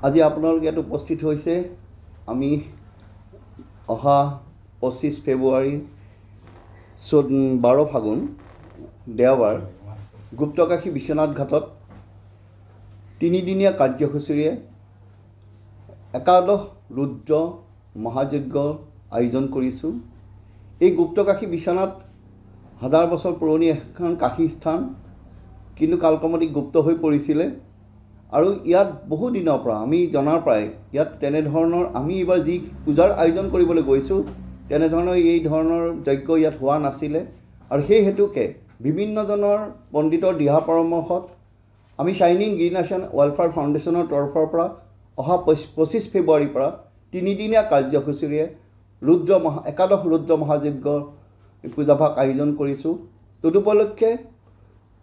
আজি আপোনালোক ইয়াত উপস্থিত হৈছে। আমি অহা 25 ফেব্ৰুৱাৰী 12 ফাগুন দেওবাৰ গুপ্তকাশী বিশ্বনাথ ঘাটত তিনিদিনীয়া কাৰ্যসূচীৰে একাদশ ৰুদ্ৰ মহাযজ্ঞৰ আয়োজন কৰিছোঁ। এই গুপ্তকাশী বিশ্বনাথ হাজাৰ বছৰ পুৰণি এখন কাশী স্থান, কিন্তু কালক্ৰমত গুপ্ত হৈ পৰিছিলে আৰু ইয়াত বহু দিনৰ পৰা আমি জনাৰ পৰাই ইয়াত তেনেধৰণৰ আমি এইবাৰ যি পূজাৰ আয়োজন কৰিবলৈ গৈছোঁ তেনেধৰণৰ এই ধৰণৰ যজ্ঞ ইয়াত হোৱা নাছিলে আৰু সেই হেতুকে বিভিন্নজনৰ পণ্ডিতৰ দিহা পৰামৰ্শত আমি শ্বাইনিং গ্ৰীণ নেশ্যন ৱেলফেয়াৰ ফাউণ্ডেশ্যনৰ তৰফৰ পৰা অহা 25 ফেব্ৰুৱাৰীৰ পৰা তিনিদিনীয়া কাৰ্যসূচীৰে একাদশ ৰুদ্ৰ মহাযজ্ঞৰ পূজাভাগ আয়োজন কৰিছোঁ। তদুপলক্ষে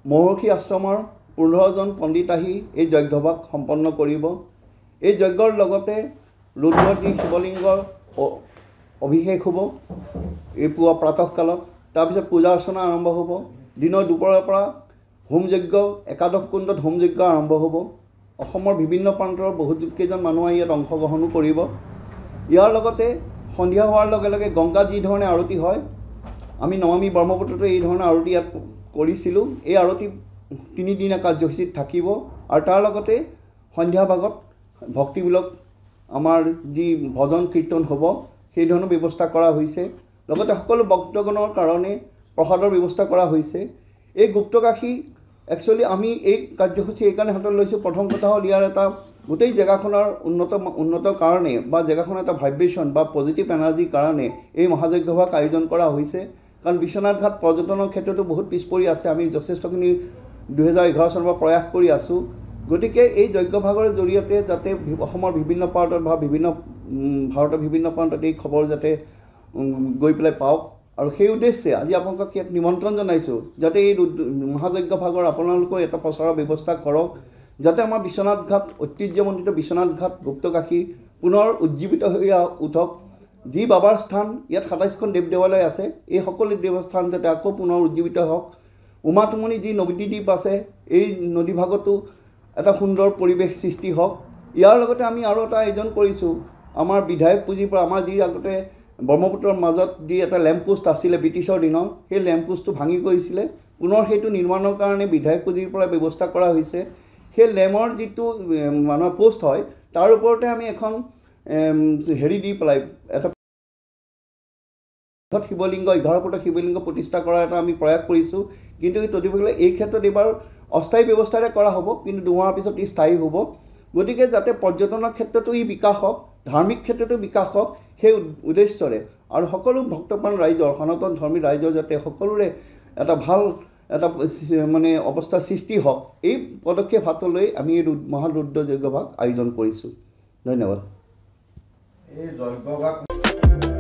মহৰ্ষি আশ্ৰমৰ 15জন পণ্ডিত আহি এই যজ্ঞভাগ সম্পন্ন কৰিব। এই যজ্ঞৰ লগতে ৰুদ্ৰৰ যি শিৱলিংগৰ অভিষেক হ'ব এই পুৱা প্ৰাতঃকালত। তাৰপিছত পূজা অৰ্চনা আৰম্ভ হ'ব। দিনৰ দুপৰৰ পৰা হোমযজ্ঞ একাদশ কুণ্ডত হোমযজ্ঞ আৰম্ভ হ'ব। অসমৰ বিভিন্ন প্ৰান্তৰ বহুতকেইজন মানুহে ইয়াত অংশগ্ৰহণো কৰিব। ইয়াৰ লগতে সন্ধিয়া হোৱাৰ লগে লগে গংগা যি ধৰণে আৰতি হয়, আমি নমামি ব্ৰহ্মপুত্ৰতো এই ধৰণৰ আৰতি ইয়াত কৰিছিলোঁ। এই আৰতি তিনিদিনীয়া কাৰ্যসূচীত থাকিব আৰু তাৰ লগতে সন্ধিয়া ভাগত ভক্তিমূলক আমাৰ যি ভজন কীৰ্তন হ'ব সেই ধৰণৰ ব্যৱস্থা কৰা হৈছে। লগতে সকলো ভক্তগণৰ কাৰণে প্ৰসাদৰ ব্যৱস্থা কৰা হৈছে। এই গুপ্তকাশী একচুৱেলি আমি এই কাৰ্যসূচী এইকাৰণে হাতত লৈছোঁ। প্ৰথম কথা হ'ল ইয়াৰ এটা গোটেই জেগাখনৰ উন্নত কাৰণে বা জেগাখনৰ এটা ভাইব্ৰেশ্যন বা পজিটিভ এনাৰ্জিৰ কাৰণে এই মহাযজ্ঞভাগ আয়োজন কৰা হৈছে। কাৰণ বিশ্বনাথ ঘাট পৰ্যটনৰ ক্ষেত্ৰতো বহুত পিছ পৰি আছে। আমি যথেষ্টখিনি 2011 চনৰ পৰা প্ৰয়াস কৰি আছোঁ। গতিকে এই যজ্ঞভাগৰ জৰিয়তে যাতে অসমৰ বিভিন্ন প্ৰান্তত বা ভাৰতৰ বিভিন্ন প্ৰান্তত এই খবৰ যাতে গৈ পেলাই পাওক আৰু সেই উদ্দেশ্যে আজি আপোনালোকক ইয়াত নিমন্ত্ৰণ জনাইছোঁ যাতে এই মহাযজ্ঞভাগৰ আপোনালোকৰ এটা প্ৰচাৰৰ ব্যৱস্থা কৰক, যাতে আমাৰ বিশ্বনাথ ঘাট ঐতিহ্যমণ্ডিত বিশ্বনাথ ঘাট গুপ্তকাশী পুনৰ উজ্জীৱিত হৈ উঠক। যি বাবাৰ স্থান, ইয়াত 27খন দেৱ দেৱালয় আছে, এই সকলো দেৱস্থান যাতে আকৌ পুনৰ উজ্জীৱিত হওক। উমাতুমনি যি নদীদ্বীপ আছে, এই নদীভাগতো এটা সুন্দৰ পৰিৱেশ সৃষ্টি হওক। ইয়াৰ লগতে আমি আৰু এটা আয়োজন কৰিছোঁ। আমাৰ বিধায়ক পুঁজিৰ পৰা আমাৰ যি আগতে ব্ৰহ্মপুত্ৰৰ মাজত যি এটা লেম্প পোষ্ট আছিলে ব্ৰিটিছৰ দিনৰ, সেই লেম্প পোষ্টটো ভাঙি গৈছিলে। পুনৰ সেইটো নিৰ্মাণৰ কাৰণে বিধায়ক পুঁজিৰ পৰা ব্যৱস্থা কৰা হৈছে। সেই লেমৰ যিটো মানুহৰ পোষ্ট হয় তাৰ ওপৰতে আমি এখন দি পেলাই এটা শিৱলিংগ 11 ফুটৰ শিৱলিংগ প্ৰতিষ্ঠা কৰাৰ এটা আমি প্ৰয়াস কৰিছোঁ। কিন্তু তদুপৰি এই ক্ষেত্ৰত এইবাৰ অস্থায়ী ব্যৱস্থাৰে কৰা হ'ব, কিন্তু দুমাহৰ পিছত ই স্থায়ী হ'ব। গতিকে যাতে পৰ্যটনৰ ক্ষেত্ৰতো ই বিকাশ হওক, ধাৰ্মিক ক্ষেত্ৰতো বিকাশ হওক, সেই উদ্দেশ্যৰে আৰু সকলো ভক্তপ্ৰাণ ৰাইজৰ সনাতন ধৰ্মী ৰাইজৰ যাতে সকলোৰে এটা ভাল এটা মানে অৱস্থাৰ সৃষ্টি হওক, এই পদক্ষেপ হাতলৈ আমি এই মহাৰুদ্ৰ যজ্ঞভাগ আয়োজন কৰিছোঁ। ধন্যবাদ।